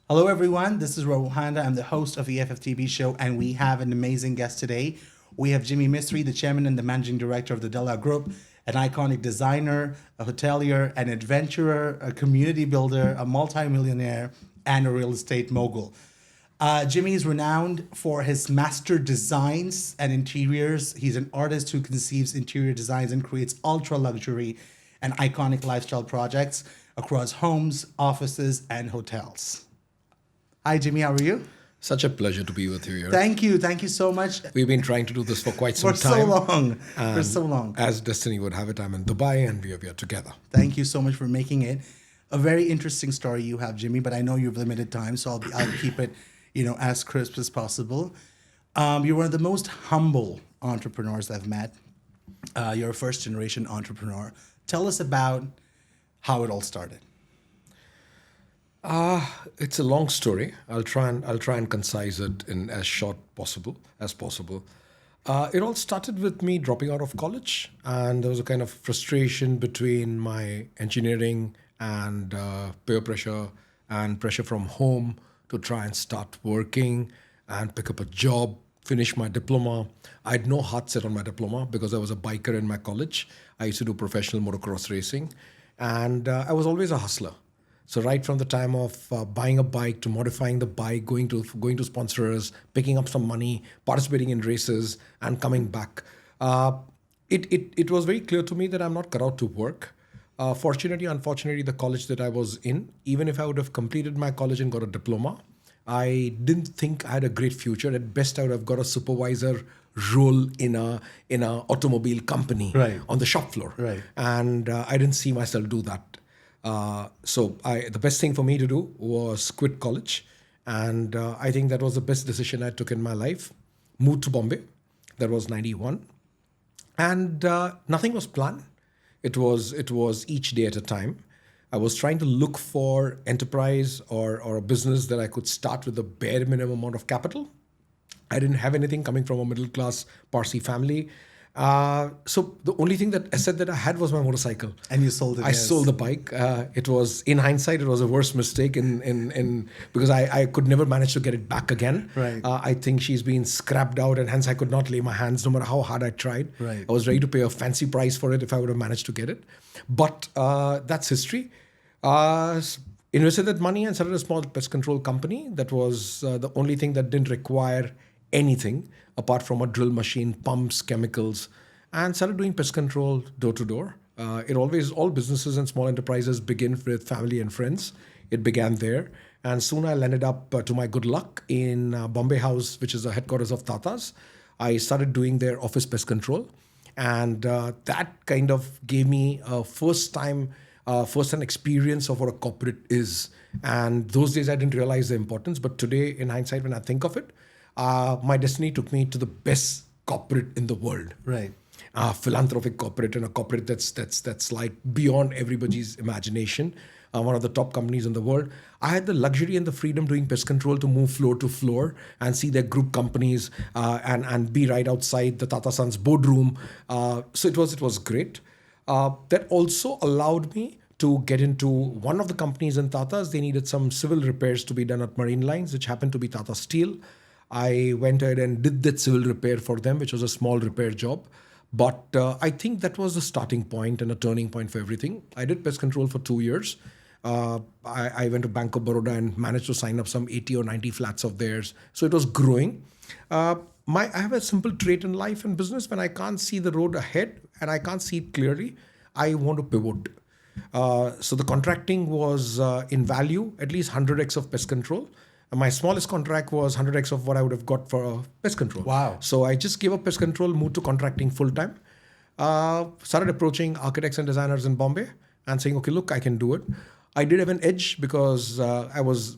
Hello, everyone. This is Raul Handa. I'm the host of the FFTB Show, and we have an amazing guest today. We have Jimmy Mistry, the chairman and the managing director of the Della Group, an iconic designer, a hotelier, an adventurer, a community builder, a multimillionaire, and a real estate mogul. Jimmy is renowned for his master designs and interiors. He's an artist who conceives interior designs and creates ultra luxury and iconic lifestyle projects across homes, offices, and hotels. Hi, Jimmy. How are you? Such a pleasure to be with you here. Thank you. Thank you so much. We've been trying to do this for quite some For so time. long. For so long. As destiny would have it, I'm in Dubai and we are here together. Thank you so much for making it. A very interesting story you have, Jimmy, but I know you have limited time, so I'll keep it, as crisp as possible. You're one of the most humble entrepreneurs I've met. You're a first generation entrepreneur. Tell us about how it all started. It's a long story. I'll try and concise it in as short as possible. It all started with me dropping out of college, and there was a kind of frustration between my engineering and peer pressure and pressure from home to try and start working and pick up a job, finish my diploma. I had no heart set on my diploma because I was a biker in my college. I used to do professional motocross racing, and I was always a hustler. So right from the time of buying a bike to modifying the bike, going to sponsors, picking up some money, participating in races, and coming back, it was very clear to me that I'm not cut out to work. Fortunately, unfortunately, the college that I was in, even if I would have completed my college and got a diploma, I didn't think I had a great future. At best, I would have got a supervisor role in a automobile company on the shop floor, and I didn't see myself do that. So the best thing for me to do was quit college. And I think that was the best decision I took in my life. Moved to Bombay. That was 91. And nothing was planned. It was each day at a time. I was trying to look for enterprise or a business that I could start with the bare minimum amount of capital. I didn't have anything coming from a middle class Parsi family. So the only thing asset that I had was my motorcycle. And you sold it. I sold the bike. It was, in hindsight, it was a worst mistake in because I could never manage to get it back again. I think she's been scrapped out, and hence I could not lay my hands no matter how hard I tried. I was ready to pay a fancy price for it if I would have managed to get it. But that's history. Invested that money and started a small pest control company. That was the only thing that didn't require anything apart from a drill machine, pumps, chemicals, and started doing pest control door to door. All businesses and small enterprises begin with family and friends. It began there. And soon I landed up, to my good luck, in Bombay House, which is the headquarters of Tata's. I started doing their office pest control. And that kind of gave me a first-hand experience of what a corporate is. And those days I didn't realize the importance. But today, in hindsight, when I think of it, my destiny took me to the best corporate in the world. Philanthropic corporate, and a corporate that's like beyond everybody's imagination. One of the top companies in the world. I had the luxury and the freedom doing pest control to move floor to floor and see their group companies and be right outside the Tata Sons boardroom. So it was great. That also allowed me to get into one of the companies in Tata's. They needed some civil repairs to be done at marine lines, which happened to be Tata Steel. I went ahead and did that civil repair for them, which was a small repair job. But I think that was the starting point and a turning point for everything. I did pest control for 2 years. I went to Bank of Baroda and managed to sign up some 80 or 90 flats of theirs. So it was growing. I have a simple trait in life and business. When I can't see the road ahead and I can't see it clearly, I want to pivot. So the contracting was in value, at least 100x of pest control. My smallest contract was 100x of what I would have got for pest control. Wow. So I just gave up pest control, moved to contracting full time, started approaching architects and designers in Bombay and saying, okay, look, I can do it. I did have an edge because I was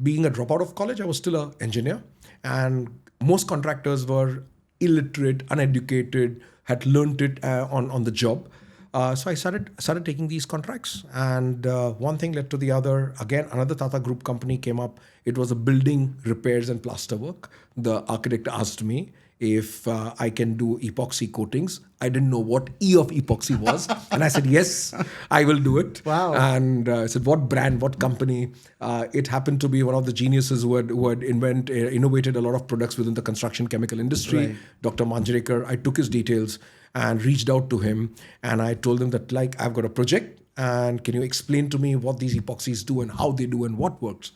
being a dropout of college. I was still an engineer, and most contractors were illiterate, uneducated, had learned it on the job. So I started taking these contracts, and one thing led to the other. Again, another Tata Group company came up. It was a building repairs and plaster work. The architect asked me if I can do epoxy coatings. I didn't know what E of epoxy was. And I said, yes, I will do it. Wow. And I said, what brand, what company? It happened to be one of the geniuses who had innovated a lot of products within the construction chemical industry, Right. Dr. Manjrekar. I took his details and reached out to him. And I told him that, like, I've got a project. And can you explain to me what these epoxies do and how they do and what works?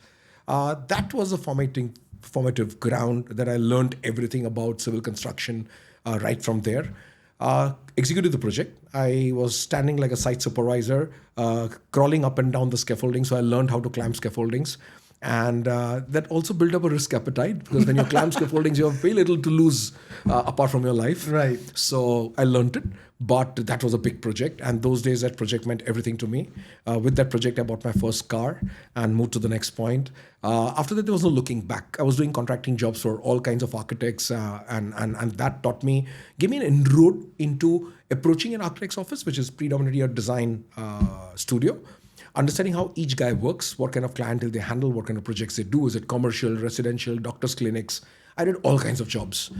That was a formative ground that I learned everything about civil construction right from there. Executed the project. I was standing like a site supervisor, crawling up and down the scaffolding. So I learned how to climb scaffoldings. And that also built up a risk appetite, because when you climb scaffoldings, you have very little to lose apart from your life. Right. So I learned it, but that was a big project. And those days, that project meant everything to me. With that project, I bought my first car and moved to the next point. After that, there was no looking back. I was doing contracting jobs for all kinds of architects, and that taught me, gave me an inroad into approaching an architect's office, which is predominantly a design studio. Understanding how each guy works, what kind of clientele they handle, what kind of projects they do. Is it commercial, residential, doctors' clinics? I did all kinds of jobs.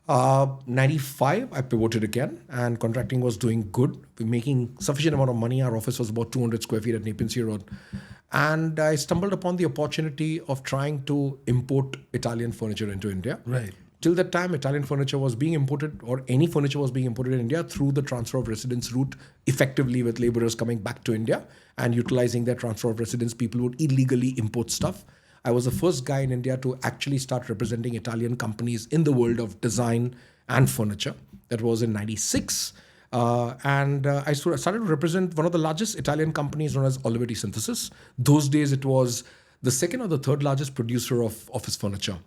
95, I pivoted again, and contracting was doing good. We were making sufficient amount of money. Our office was about 200 square feet at Nepean Road. And I stumbled upon the opportunity of trying to import Italian furniture into India. Right. Till that time, Italian furniture was being imported, or any furniture was being imported in India through the transfer of residence route, effectively with laborers coming back to India and utilizing their transfer of residence. People would illegally import stuff. I was the first guy in India to actually start representing Italian companies in the world of design and furniture. That was in 96. I started to represent one of the largest Italian companies known as Olivetti Synthesis. Those days, it was the second or the third largest producer of office furniture.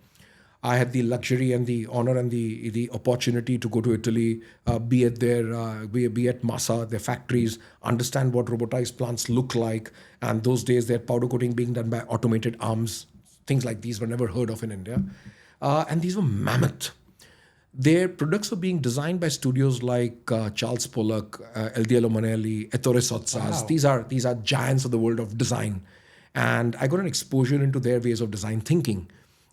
I had the luxury and the honor and the opportunity to go to Italy, be at Massa, their factories, understand what robotized plants look like. And those days, they had powder coating being done by automated arms. Things like these were never heard of in India. And these were mammoth. Their products were being designed by studios like Charles Pollock, Eldiello Manelli, Ettore Sozzas. Wow. These are giants of the world of design. And I got an exposure into their ways of design thinking.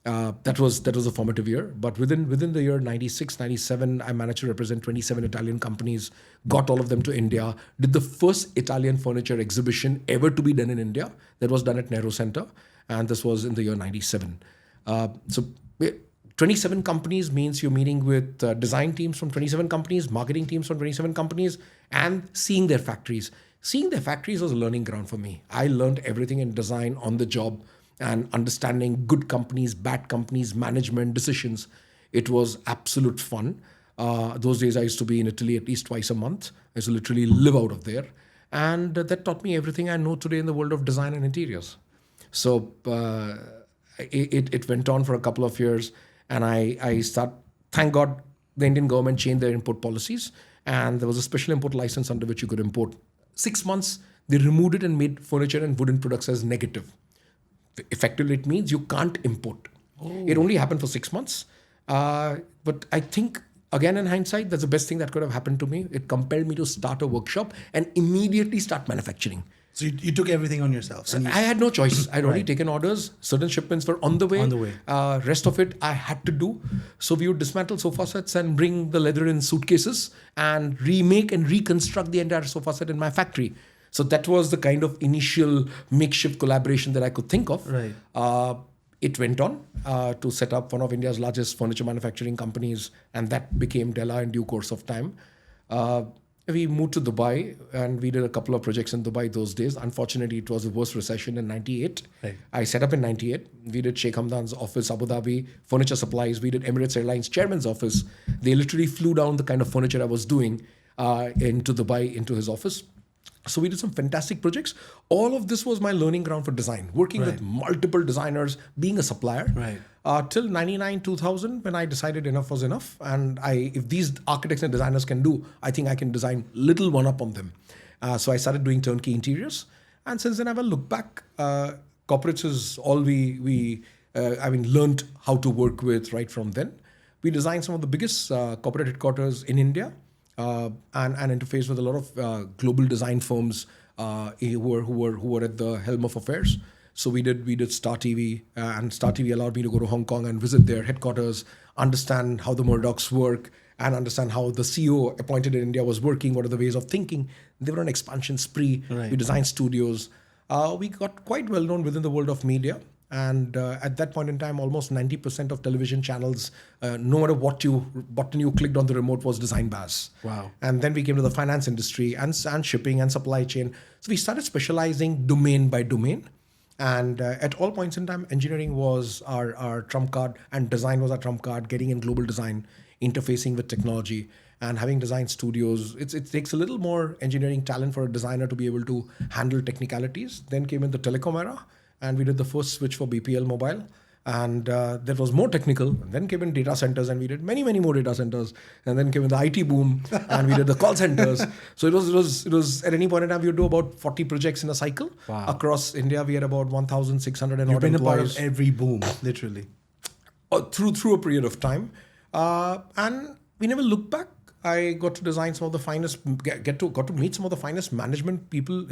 That was a formative year. But within the year 96, 97, I managed to represent 27 Italian companies, got all of them to India, did the first Italian furniture exhibition ever to be done in India. That was done at Nehru Center. And this was in the year 97. 27 companies means you're meeting with design teams from 27 companies, marketing teams from 27 companies, and seeing their factories. Seeing their factories was a learning ground for me. I learned everything in design on the job, and understanding good companies, bad companies, management, decisions. It was absolute fun. Those days I used to be in Italy at least twice a month. I used to literally live out of there. And that taught me everything I know today in the world of design and interiors. So it went on for a couple of years, and thank God the Indian government changed their import policies, and there was a special import license under which you could import. 6 months, they removed it and made furniture and wooden products as negative. Effectively, it means you can't import. Oh. It only happened for 6 months. But I think, again, in hindsight, that's the best thing that could have happened to me. It compelled me to start a workshop and immediately start manufacturing. So you took everything on yourself. So I had no choice. I'd already taken orders. Certain shipments were on the way. Rest of it I had to do. So we would dismantle sofa sets and bring the leather in suitcases and remake and reconstruct the entire sofa set in my factory. So that was the kind of initial makeshift collaboration that I could think of. Right. It went on to set up one of India's largest furniture manufacturing companies, and that became Della in due course of time. We moved to Dubai, and we did a couple of projects in Dubai those days. Unfortunately, it was the worst recession in 98. Right. I set up in 98. We did Sheikh Hamdan's office, Abu Dhabi, furniture supplies. We did Emirates Airlines chairman's office. They literally flew down the kind of furniture I was doing into Dubai, into his office. So we did some fantastic projects. All of this was my learning ground for design, working with multiple designers, being a supplier. Right. Till 99, 2000, when I decided enough was enough. And if these architects and designers can do, I think I can design little one up on them. So I started doing turnkey interiors. And since then, I will look back. Corporates is all we learned how to work with right from then. We designed some of the biggest corporate headquarters in India. And interface with a lot of global design firms who were at the helm of affairs. So we did Star TV, and Star TV allowed me to go to Hong Kong and visit their headquarters, understand how the Murdochs work, and understand how the CEO appointed in India was working, what are the ways of thinking. They were on expansion spree. Right. We designed studios. We got quite well known within the world of media. And at that point in time, almost 90% of television channels, no matter what button you clicked on the remote, was designed by us. Wow. And then we came to the finance industry and shipping and supply chain. So we started specializing domain by domain. And at all points in time, engineering was our trump card and design was our trump card, getting in global design, interfacing with technology, and having design studios. It takes a little more engineering talent for a designer to be able to handle technicalities. Then came in the telecom era, and we did the first switch for BPL mobile. And that was more technical. And then came in data centers, and we did many, many more data centers. And then came in the IT boom, and we did the call centers. So it was at any point in time, we would do about 40 projects in a cycle. Wow. Across India. We had about 1,600 and You've odd been employees. a part of every boom, literally. Through a period of time. And we never looked back. I got to design some of the finest, got to meet some of the finest management people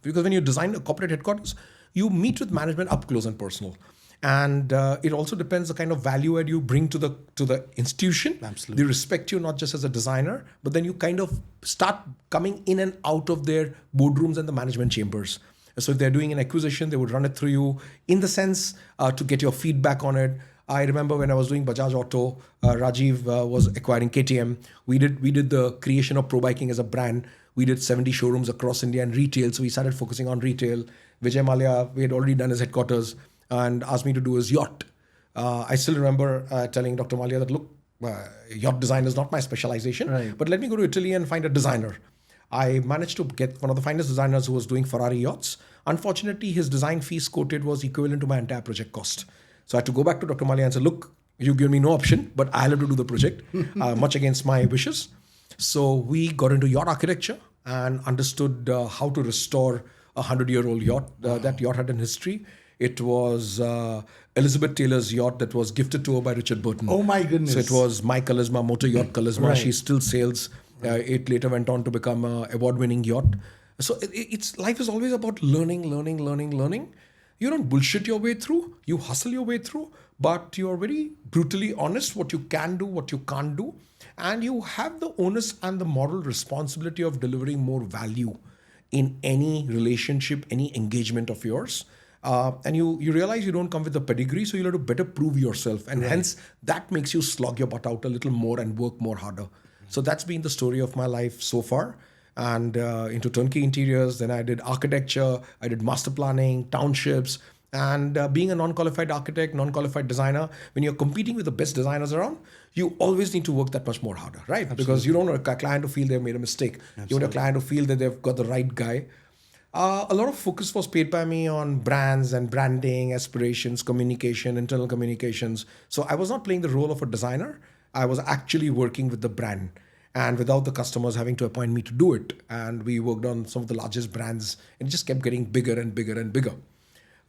because when you design a corporate headquarters, you meet with management up close and personal. And it also depends the kind of value add you bring to the institution. Absolutely. They respect you not just as a designer, but then you kind of start coming in and out of their boardrooms and the management chambers. So if they're doing an acquisition, they would run it through you in the sense to get your feedback on it. I remember when I was doing Bajaj Auto, Rajiv was acquiring KTM. We did the creation of Pro Biking as a brand. We did 70 showrooms across India and retail. So we started focusing on retail. Vijay Mallya, we had already done his headquarters and asked me to do his yacht. I still remember telling Dr. Mallya that, look, yacht design is not my specialization, right, but let me go to Italy and find a designer. I managed to get one of the finest designers who was doing Ferrari yachts. Unfortunately, his design fees quoted was equivalent to my entire project cost. So I had to go back to Dr. Mallya and say, look, you give me no option, but I'll have to do the project, much against my wishes. So we got into yacht architecture and understood how to restore a 100-year-old yacht. That yacht had an history. It was Elizabeth Taylor's yacht that was gifted to her by Richard Burton. Oh my goodness. So it was my Charisma, Motor Yacht Charisma. Right. She still sails. It later went on to become an award-winning yacht. So life is always about learning. You don't bullshit your way through. You hustle your way through, but you're very brutally honest what you can do, what you can't do. And you have the onus and the moral responsibility of delivering more value in any relationship, any engagement of yours. And you realize you don't come with a pedigree, so you'll have to better prove yourself. And hence, that makes you slog your butt out a little more and work more harder. So that's been the story of my life so far. And into turnkey interiors, then I did architecture, I did master planning, townships, and being a non-qualified architect, non-qualified designer, when you're competing with the best designers around, you always need to work that much more harder, right? Absolutely. Because you don't want a client to feel they've made a mistake. Absolutely. You want a client to feel that they've got the right guy. A lot of focus was paid by me on brands and branding, aspirations, communication, internal communications. So I was not playing the role of a designer. I was actually working with the brand. And without the customers having to appoint me to do it. And we worked on some of the largest brands and it just kept getting bigger and bigger and bigger.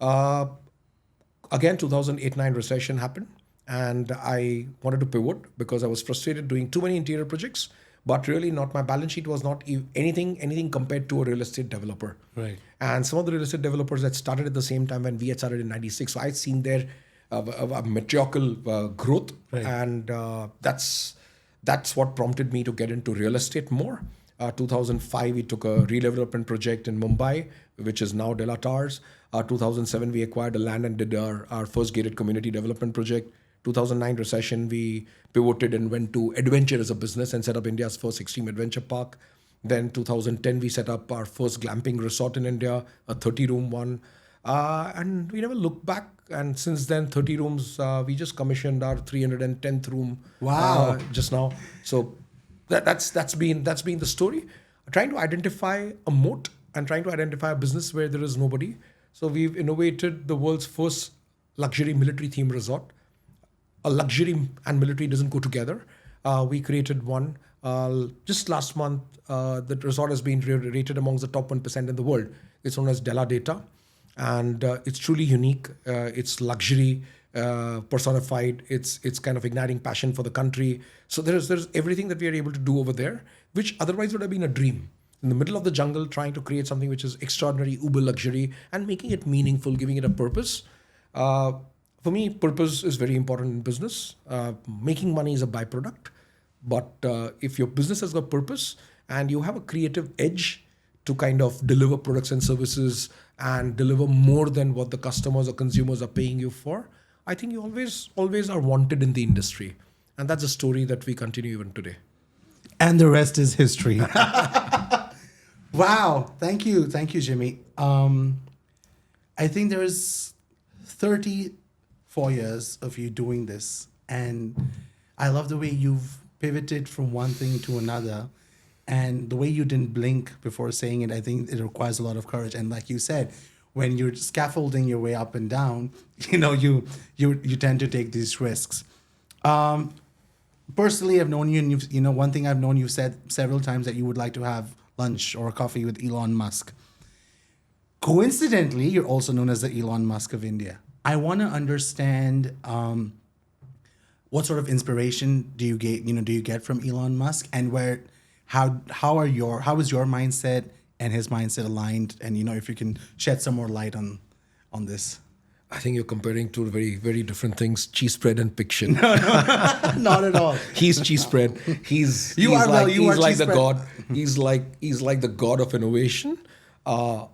Again, 2008-9 recession happened and I wanted to pivot because I was frustrated doing too many interior projects, but really not, my balance sheet was not anything compared to a real estate developer. Right. And some of the real estate developers that started at the same time when we had started in 96. So I'd seen their meteorical growth. Right. And that's what prompted me to get into real estate more. 2005, we took a redevelopment project in Mumbai, which is now Dela Towers. 2007, we acquired the land and did our first gated community development project. 2009 recession, we pivoted and went to adventure as a business and set up India's first extreme adventure park. Then 2010, we set up our first glamping resort in India, a 30-room one. And we never looked back. And since then, 30 rooms, we just commissioned our 310th room. Wow. Just now. So that's been the story. Trying to identify a moat and trying to identify a business where there is nobody. So we've innovated the world's first luxury military themed resort. A luxury and military doesn't go together. We created one just last month. The resort has been rated amongst the top 1% in the world. It's known as Della Data. And it's truly unique. It's luxury personified. It's kind of igniting passion for the country. So there's everything that we are able to do over there, which otherwise would have been a dream. In the middle of the jungle, trying to create something which is extraordinary, uber luxury, and making it meaningful, giving it a purpose. For me, purpose is very important in business. Making money is a byproduct. But if your business has got purpose and you have a creative edge to kind of deliver products and services and deliver more than what the customers or consumers are paying you for, I think you always are wanted in the industry. And that's a story that we continue even today. And the rest is history. Wow. Thank you, Jimmy. I think there's 34 years of you doing this. And I love the way you've pivoted from one thing to another. And the way you didn't blink before saying it, I think it requires a lot of courage. And like you said, when you're scaffolding your way up and down, you tend to take these risks. Personally, I've known you, and one thing I've known you've said several times that you would like to have lunch or coffee with Elon Musk. Coincidentally, you're also known as the Elon Musk of India. I want to understand what sort of inspiration do you get from Elon Musk, and how is your mindset and his mindset aligned? And if you can shed some more light on this. I think you're comparing two very, very different things: cheese spread and fiction. No, not at all. He's cheese spread. He's like the god. He's like the god of innovation. Out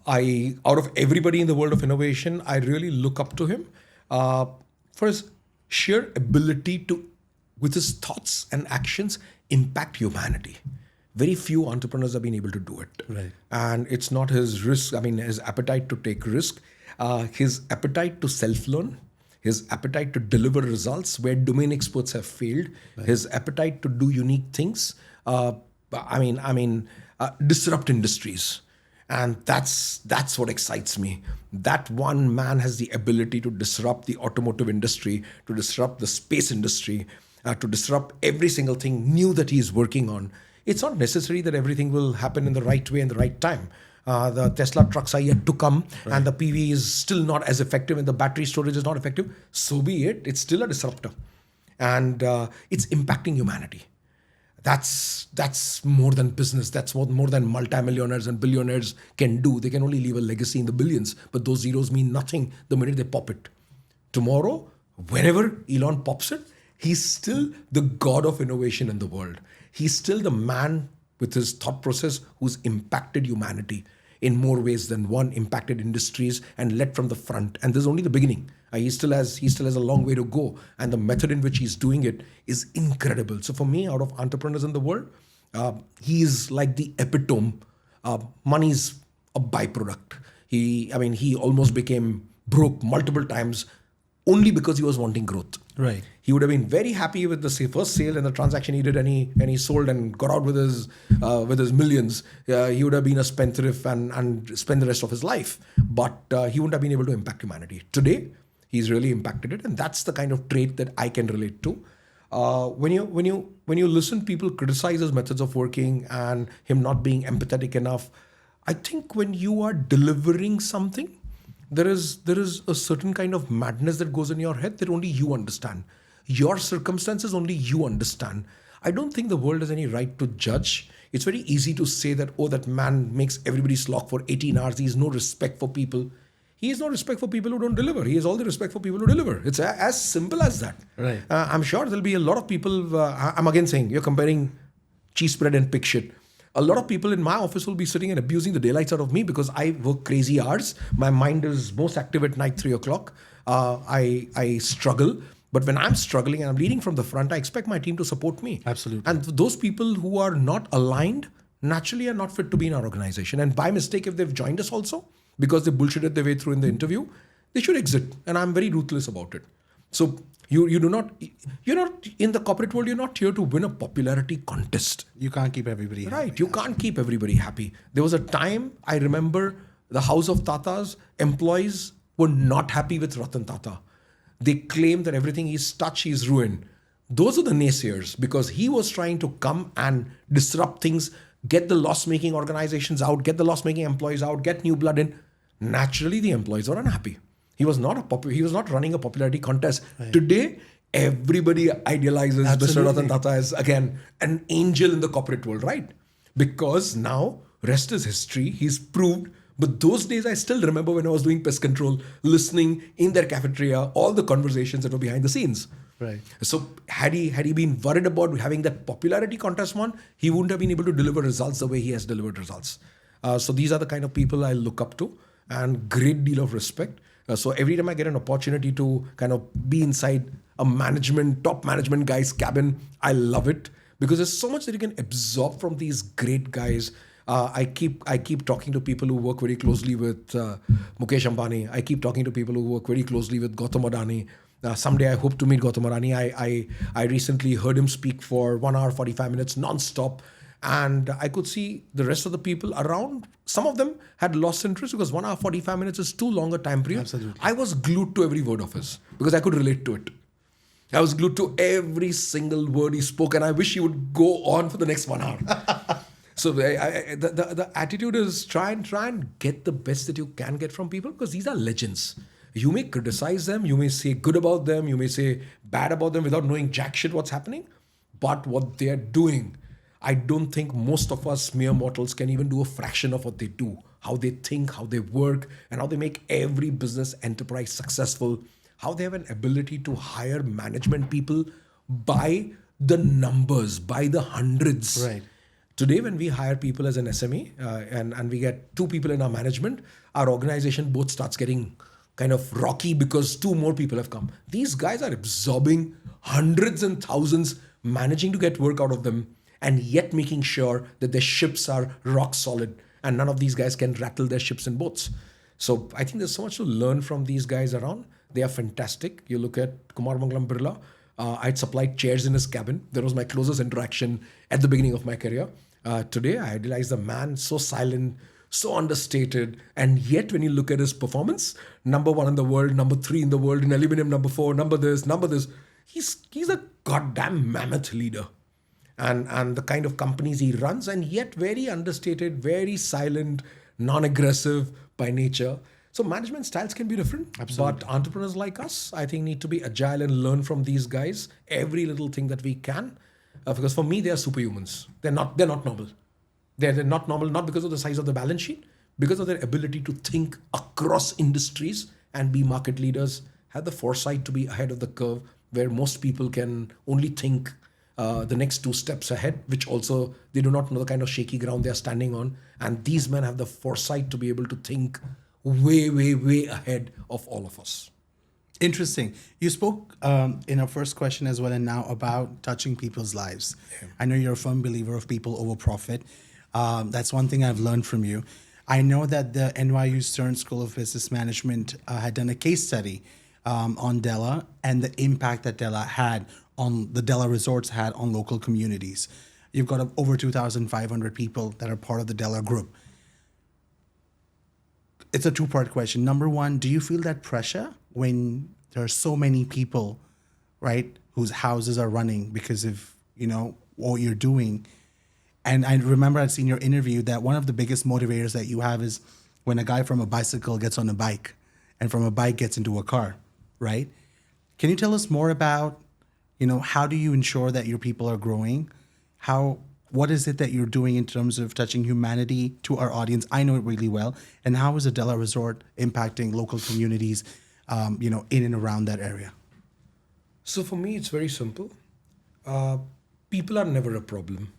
of everybody in the world of innovation, I really look up to him for his sheer ability to, with his thoughts and actions, impact humanity. Very few entrepreneurs have been able to do it. Right. And it's not his risk. His appetite to take risk, his appetite to self-learn, his appetite to deliver results where domain experts have failed, right. His appetite to do unique things. Disrupt industries. And that's what excites me. That one man has the ability to disrupt the automotive industry, to disrupt the space industry, to disrupt every single thing new that he's working on. It's not necessary that everything will happen in the right way and the right time. The Tesla trucks are yet to come, right. And the PV is still not as effective and the battery storage is not effective. So be it. It's still a disruptor. And it's impacting humanity. That's more than business. That's more than multimillionaires and billionaires can do. They can only leave a legacy in the billions, but those zeros mean nothing the minute they pop it. Tomorrow, whenever Elon pops it, he's still the god of innovation in the world. He's still the man with his thought process who's impacted humanity in more ways than one, impacted industries and led from the front. And this is only the beginning. He still has a long way to go. And the method in which he's doing it is incredible. So for me, out of entrepreneurs in the world, he is like the epitome. Money's a byproduct. He almost became broke multiple times only because he was wanting growth. Right. He would have been very happy with the first sale and the transaction he did, and he sold and got out with his millions. He would have been a spendthrift and spend the rest of his life. But he wouldn't have been able to impact humanity. Today, he's really impacted it, and that's the kind of trait that I can relate to. When you listen, people criticize his methods of working and him not being empathetic enough. I think when you are delivering something, there is a certain kind of madness that goes in your head that only you understand. Your circumstances only you understand. I don't think the world has any right to judge. It's very easy to say that, that man makes everybody slog for 18 hours. He has no respect for people. He has no respect for people who don't deliver. He has all the respect for people who deliver. It's as simple as that. Right. I'm sure there'll be a lot of people. I'm again saying you're comparing cheese spread and pig shit. A lot of people in my office will be sitting and abusing the daylights out of me because I work crazy hours. My mind is most active at night, 3 o'clock. I struggle. But when I'm struggling and I'm leading from the front, I expect my team to support me. Absolutely. And those people who are not aligned naturally are not fit to be in our organization. And by mistake, if they've joined us also, because they bullshitted their way through in the interview, they should exit. And I'm very ruthless about it. So you're not in the corporate world, you're not here to win a popularity contest. You can't keep everybody happy. Right. You can't keep everybody happy. There was a time, I remember, the House of Tata's employees were not happy with Ratan Tata. They claimed that everything he's touched, he's ruined. Those are the naysayers, because he was trying to come and disrupt things, get the loss-making organizations out, get the loss-making employees out, get new blood in. Naturally, the employees were unhappy. He was not running a popularity contest. Right. Today, everybody idealizes Mr. Ratan Tata as, again, an angel in the corporate world, right? Because now, rest is history. He's proved But those days, I still remember when I was doing pest control, listening in their cafeteria, all the conversations that were behind the scenes. Right. So had he been worried about having that popularity contest won, he wouldn't have been able to deliver results the way he has delivered results. So these are the kind of people I look up to, and great deal of respect. So every time I get an opportunity to kind of be inside a top management guy's cabin, I love it because there's so much that you can absorb from these great guys. I keep talking to people who work very closely with Mukesh Ambani. I keep talking to people who work very closely with Gautam Adani. Someday I hope to meet Gautam Adani. I recently heard him speak for 1 hour 45 minutes non-stop, and I could see the rest of the people around. Some of them had lost interest because 1 hour 45 minutes is too long a time period. Absolutely. I was glued to every word of his because I could relate to it. I was glued to every single word he spoke, and I wish he would go on for the next 1 hour. So the attitude is try and get the best that you can get from people because these are legends. You may criticize them, you may say good about them, you may say bad about them without knowing jack shit what's happening. But what they're doing, I don't think most of us mere mortals can even do a fraction of what they do. How they think, how they work, and how they make every business enterprise successful. How they have an ability to hire management people by the numbers, by the hundreds. Right. Today, when we hire people as an SME and we get 2 people in our management, our organization both starts getting kind of rocky because 2 more people have come. These guys are absorbing hundreds and thousands, managing to get work out of them, and yet making sure that their ships are rock solid and none of these guys can rattle their ships and boats. So I think there's so much to learn from these guys around. They are fantastic. You look at Kumar Mangalam Birla. I'd supplied chairs in his cabin. That was my closest interaction at the beginning of my career. Today, I idolize the man, so silent, so understated, and yet when you look at his performance, number 1 in the world, number 3 in the world, in aluminum, number 4, number this, he's a goddamn mammoth leader. And the kind of companies he runs, and yet very understated, very silent, non-aggressive by nature. So management styles can be different. Absolutely. But entrepreneurs like us, I think, need to be agile and learn from these guys every little thing that we can. Because for me, they are superhumans. They're not normal. They're not normal, not because of the size of the balance sheet, because of their ability to think across industries and be market leaders, have the foresight to be ahead of the curve, where most people can only think the next 2 steps ahead, which also they do not know the kind of shaky ground they're standing on. And these men have the foresight to be able to think way, way, way ahead of all of us. Interesting. You spoke in our first question as well and now about touching people's lives. Yeah. I know you're a firm believer of people over profit. That's one thing I've learned from you. I know that the NYU Stern School of Business Management had done a case study on Della and the impact that Della had on the Della resorts had on local communities. You've got over 2,500 people that are part of the Della group. It's a 2-part question. Number 1, do you feel that pressure when there are so many people, right, whose houses are running because of, what you're doing? And I remember I'd seen your interview that one of the biggest motivators that you have is when a guy from a bicycle gets on a bike and from a bike gets into a car, right? Can you tell us more about, how do you ensure that your people are growing? What is it that you're doing in terms of touching humanity to our audience? I know it really well. And how is a Della Resort impacting local communities, in and around that area? So for me, it's very simple. People are never a problem.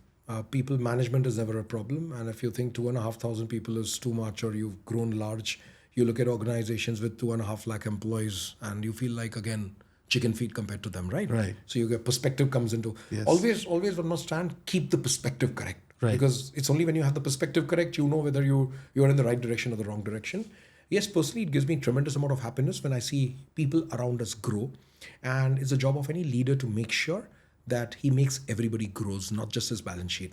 People management is never a problem. And if you think 2,500 people is too much or you've grown large, you look at organizations with 2.5 lakh employees and you feel like, again, chicken feet compared to them, right? Right. So you get perspective comes into, yes. Always one must try and keep the perspective correct. Right. Because it's only when you have the perspective correct, you know whether you're in the right direction or the wrong direction. Yes, personally, it gives me tremendous amount of happiness when I see people around us grow. And it's a job of any leader to make sure that he makes everybody grows, not just his balance sheet.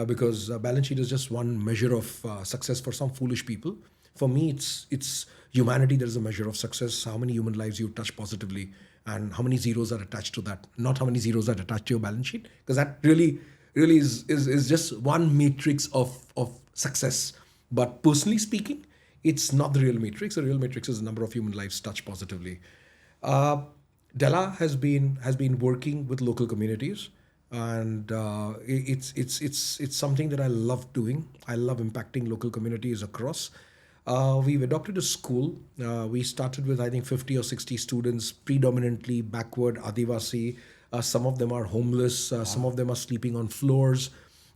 Because balance sheet is just one measure of success for some foolish people. For me, it's humanity that is a measure of success. How many human lives you touch positively and how many zeros are attached to that, not how many zeros are attached to your balance sheet. Because that really is just one matrix of success. But personally speaking, it's not the real matrix. The real matrix is the number of human lives touched positively. Della has been working with local communities, and it's something that I love doing. I love impacting local communities across. We've adopted a school. We started with, I think, 50 or 60 students, predominantly backward, Adivasi. Some of them are homeless. Some of them are sleeping on floors.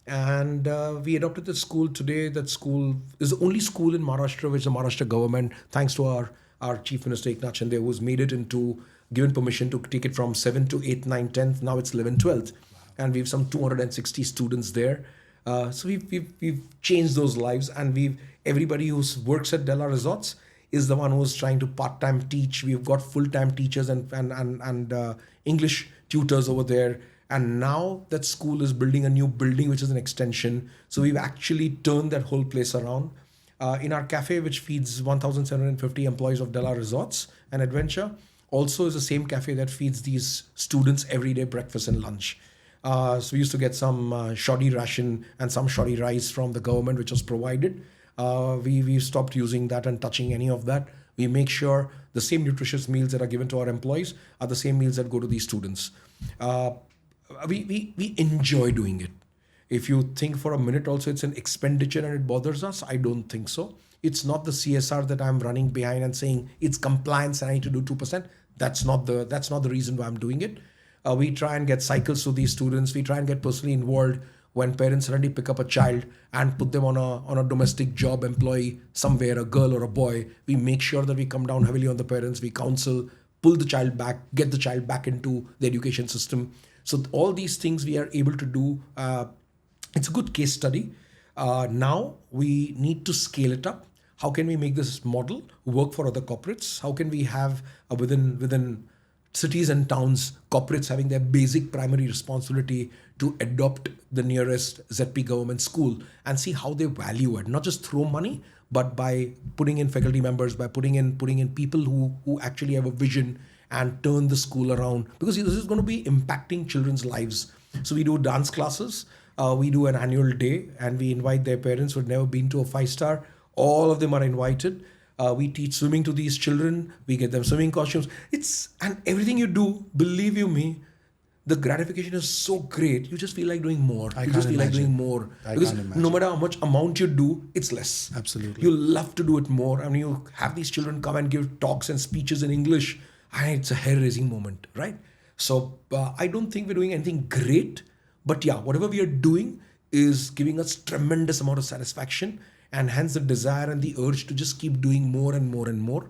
And we adopted the school today. That school is the only school in Maharashtra which the Maharashtra government, thanks to our Chief Minister Eknath Shinde, who's made it into, given permission to take it from 7 to 8, 9, 10th. Now it's 11, 12th. And we've some 260 students there. So we've changed those lives, and everybody who works at Della Resorts is the one who's trying to part-time teach. We've got full-time teachers and English tutors over there. And now that school is building a new building, which is an extension. So we've actually turned that whole place around. In our cafe, which feeds 1,750 employees of Della Resorts and Adventure, also is the same cafe that feeds these students every day breakfast and lunch. So we used to get some shoddy ration and some shoddy rice from the government, which was provided. We stopped using that and touching any of that. We make sure the same nutritious meals that are given to our employees are the same meals that go to these students. We enjoy doing it. If you think for a minute also it's an expenditure and it bothers us, I don't think so. It's not the CSR that I'm running behind and saying it's compliance and I need to do 2%. That's not the reason why I'm doing it. We try and get cycles to these students. We try and get personally involved when parents suddenly pick up a child and put them on a domestic job employee somewhere, a girl or a boy. We make sure that we come down heavily on the parents. We counsel, pull the child back, get the child back into the education system. So all these things we are able to do. It's a good case study. Now we need to scale it up. How can we make this model work for other corporates? How can we have within cities and towns, corporates having their basic primary responsibility to adopt the nearest ZP government school and see how they value it, not just throw money, but by putting in faculty members, by putting in people who actually have a vision and turn the school around, because this is going to be impacting children's lives. So we do dance classes, we do an annual day, and we invite their parents who had never been to a 5-star. All of them are invited. We teach swimming to these children. We get them swimming costumes. And everything you do, believe you me, the gratification is so great. You just feel like doing more. Like doing more. Because no matter how much amount you do, it's less. Absolutely. You love to do it more. I mean, you have these children come and give talks and speeches in English. And it's a hair-raising moment, right? So I don't think we're doing anything great. But yeah, whatever we are doing is giving us tremendous amount of satisfaction, and hence the desire and the urge to just keep doing more and more and more.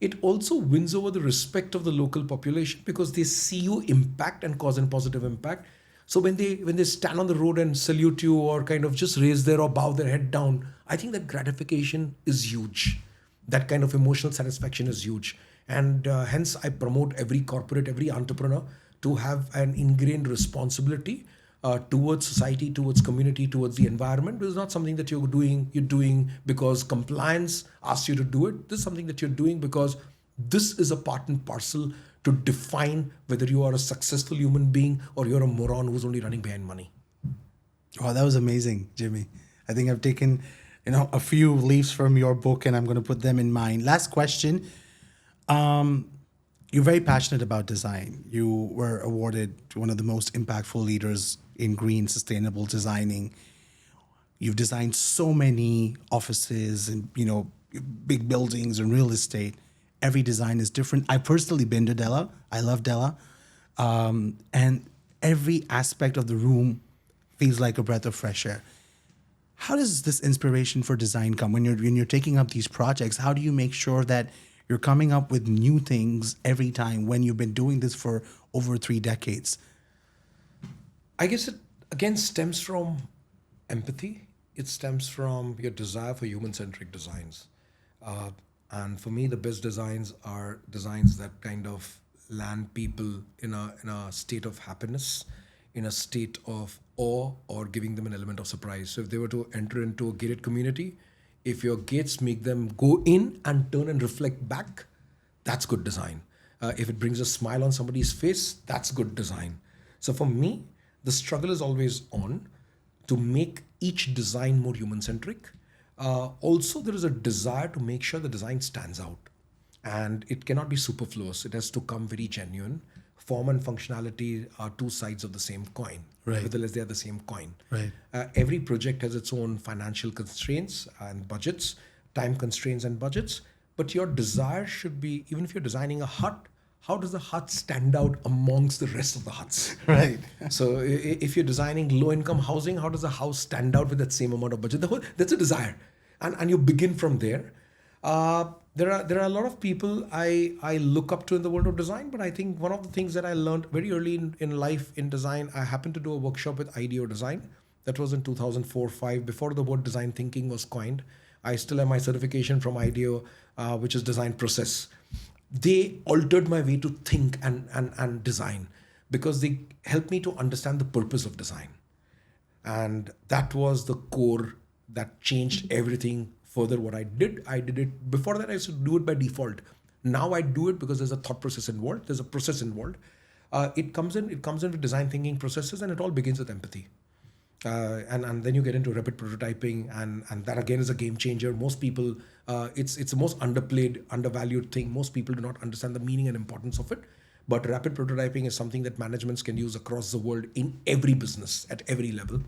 It also wins over the respect of the local population because they see you impact and cause a positive impact. So when they stand on the road and salute you or kind of just raise their or bow their head down, I think that gratification is huge. That kind of emotional satisfaction is huge. And hence I promote every corporate, every entrepreneur to have an ingrained responsibility towards society, towards community, towards the environment. This is not something that you're doing because compliance asks you to do it. This is something that you're doing because this is a part and parcel to define whether you are a successful human being or you're a moron who's only running behind money. Wow, that was amazing, Jimmy. I think I've taken a few leaves from your book and I'm going to put them in mine. Last question. You're very passionate about design. You were awarded one of the most impactful leaders in green sustainable designing. You've designed so many offices and big buildings and real estate. Every design is different. I've personally been to Della. I love Della. And every aspect of the room feels like a breath of fresh air. How does this inspiration for design come? When you're taking up these projects, how do you make sure that you're coming up with new things every time when you've been doing this for over 3 decades? I guess it again stems from empathy. It stems from your desire for human-centric designs. And for me, the best designs are designs that kind of land people in a state of happiness, in a state of awe, or giving them an element of surprise. So if they were to enter into a gated community, if your gates make them go in and turn and reflect back, that's good design. If it brings a smile on somebody's face, that's good design. So for me, the struggle is always on to make each design more human-centric. Also, there is a desire to make sure the design stands out. And it cannot be superfluous. It has to come very genuine. Form and functionality are two sides of the same coin. Right. Nevertheless, they are the same coin. Right. Every project has its own financial constraints and budgets, time constraints and budgets. But your desire should be, even if you're designing a hut, how does the hut stand out amongst the rest of the huts? Right. So if you're designing low-income housing, how does the house stand out with that same amount of budget? That's a desire, and you begin from there. There are a lot of people I look up to in the world of design, but I think one of the things that I learned very early in life in design, I happened to do a workshop with IDEO Design. That was in 2004-05, before the word design thinking was coined. I still have my certification from IDEO, which is design process. They altered my way to think and design, because they helped me to understand the purpose of design. And that was the core that changed everything further. What I did it. Before that, I used to do it by default. Now I do it because there's a thought process involved. There's a process involved. It comes in with design thinking processes, and it all begins with empathy. And then you get into rapid prototyping, and that again is a game changer. Most people, it's the most underplayed, undervalued thing. Most people do not understand the meaning and importance of it. But rapid prototyping is something that managements can use across the world in every business at every level.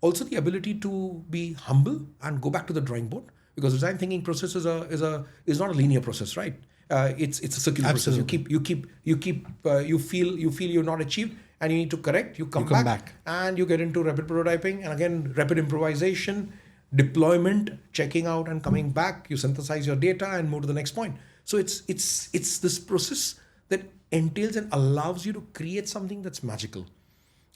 Also, the ability to be humble and go back to the drawing board, because design thinking process is not a linear process, right? It's a circular Absolutely. process. You feel you're not achieved, and you need to correct. You come back, and you get into rapid prototyping, and again rapid improvisation, deployment, checking out and coming back. You synthesize your data and move to the next point. So it's this process that entails and allows you to create something that's magical.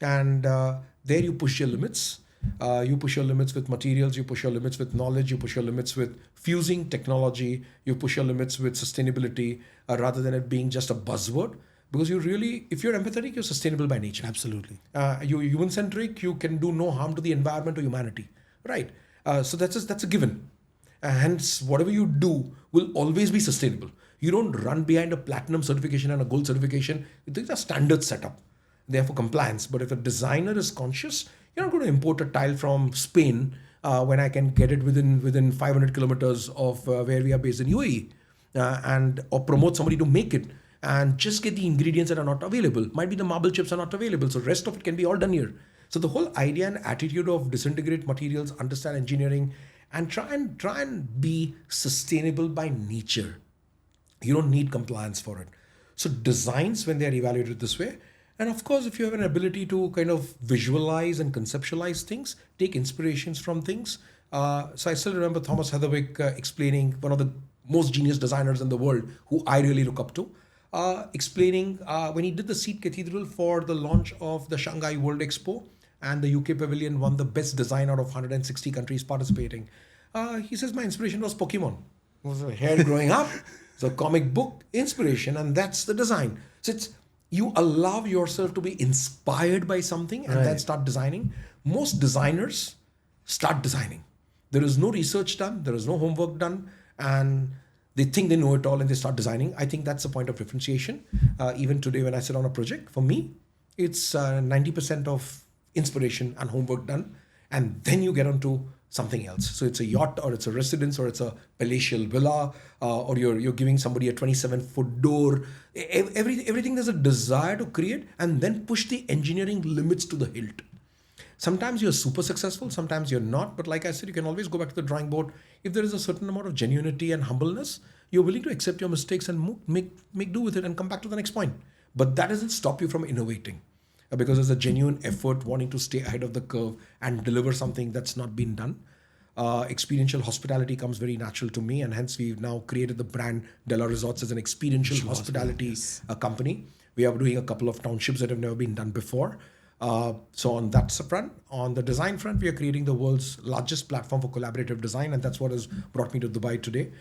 And there you push your limits. You push your limits with materials, you push your limits with knowledge, you push your limits with fusing technology, you push your limits with sustainability, rather than it being just a buzzword. Because you really, if you're empathetic, you're sustainable by nature. Absolutely. You're human-centric, you can do no harm to the environment or humanity, right? So that's a given. Hence, whatever you do will always be sustainable. You don't run behind a platinum certification and a gold certification. These are standard setup. They are for compliance. But if a designer is conscious, you're not going to import a tile from Spain when I can get it within 500 kilometers of where we are based in UAE, or promote somebody to make it and just get the ingredients that are not available. Might be the marble chips are not available, so rest of it can be all done here. So the whole idea and attitude of disintegrate materials, understand engineering, and try and be sustainable by nature. You don't need compliance for it. So designs, when they are evaluated this way, and of course, if you have an ability to kind of visualize and conceptualize things, take inspirations from things. So I still remember Thomas Heatherwick explaining, one of the most genius designers in the world, who I really look up to, explaining when he did the Seat Cathedral for the launch of the Shanghai World Expo, and the UK Pavilion won the best design out of 160 countries participating. He says, my inspiration was Pokemon. It was a hair growing up. It's a comic book inspiration, and that's the design. So it's, you allow yourself to be inspired by something and then start designing. Most designers start designing. There is no research done, there is no homework done, and they think they know it all and they start designing. I think that's a point of differentiation. Even today, when I sit on a project, for me, it's 90% of inspiration and homework done, and then you get onto something else. So it's a yacht, or it's a residence, or it's a palatial villa, or you're giving somebody a 27-foot door. Everything there's a desire to create and then push the engineering limits to the hilt. Sometimes you're super successful, sometimes you're not. But like I said, you can always go back to the drawing board. If there is a certain amount of genuinity and humbleness, you're willing to accept your mistakes and make do with it and come back to the next point. But that doesn't stop you from innovating, because there's a genuine effort wanting to stay ahead of the curve and deliver something that's not been done. Experiential hospitality comes very natural to me, and hence we've now created the brand Della Resorts as an experiential hospitality company. We are doing a couple of townships that have never been done before. So on that front, on the design front, we are creating the world's largest platform for collaborative design, and that's what has brought me to Dubai today.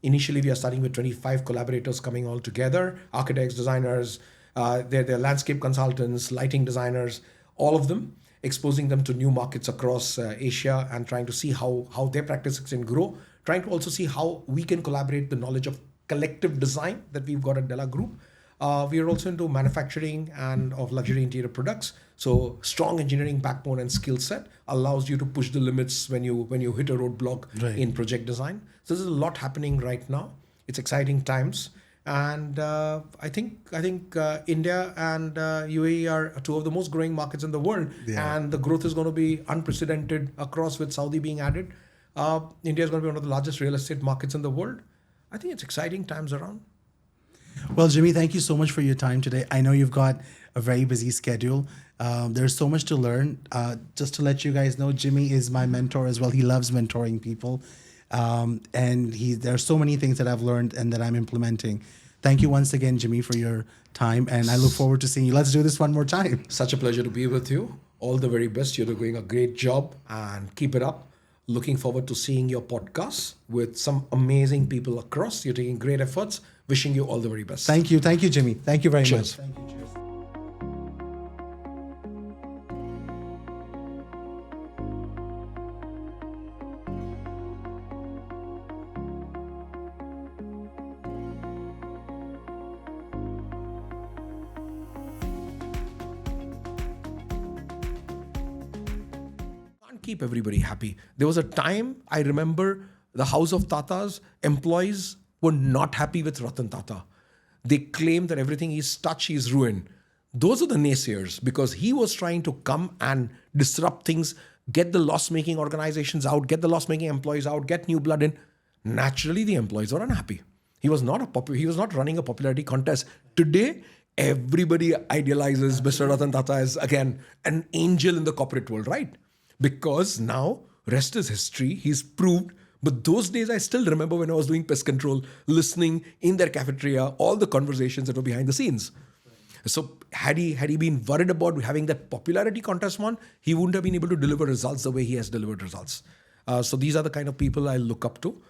Initially, we are starting with 25 collaborators coming all together, architects, designers, they're landscape consultants, lighting designers, all of them, exposing them to new markets across Asia and trying to see how their practices can grow, trying to also see how we can collaborate the knowledge of collective design that we've got at Della Group. We are also into manufacturing and of luxury interior products. So strong engineering backbone and skill set allows you to push the limits when you hit a roadblock in project design. So there's a lot happening right now. It's exciting times. And I think India and UAE are two of the most growing markets in the world, and the growth is going to be unprecedented across, with Saudi being added. India is going to be one of the largest real estate markets in the world. I think it's exciting times around. Well, Jimmy, thank you so much for your time today. I know you've got a very busy schedule. There's so much to learn. Just to let you guys know, Jimmy is my mentor as well. He loves mentoring people. And there are so many things that I've learned and that I'm implementing. Thank you once again, Jimmy, for your time. And I look forward to seeing you. Let's do this one more time. Such a pleasure to be with you. All the very best. You're doing a great job and keep it up. Looking forward to seeing your podcast with some amazing people across. You're taking great efforts. Wishing you all the very best. Thank you. Thank you, Jimmy. Thank you very Cheers. much. Thank you. Cheers. Can't keep everybody happy. There was a time I remember the House of Tatas employees were not happy with Ratan Tata. They claimed that everything he's touched, he's ruined. Those are the naysayers because he was trying to come and disrupt things, get the loss-making organizations out, get the loss-making employees out, get new blood in. Naturally, the employees were unhappy. He was not running a popularity contest. Today, everybody idealizes Mr. Ratan Tata as, again, an angel in the corporate world, right? Because now, rest is history. He's proved. But those days, I still remember when I was doing pest control, listening in their cafeteria, all the conversations that were behind the scenes. So had he been worried about having that popularity contest won, he wouldn't have been able to deliver results the way he has delivered results. So these are the kind of people I look up to.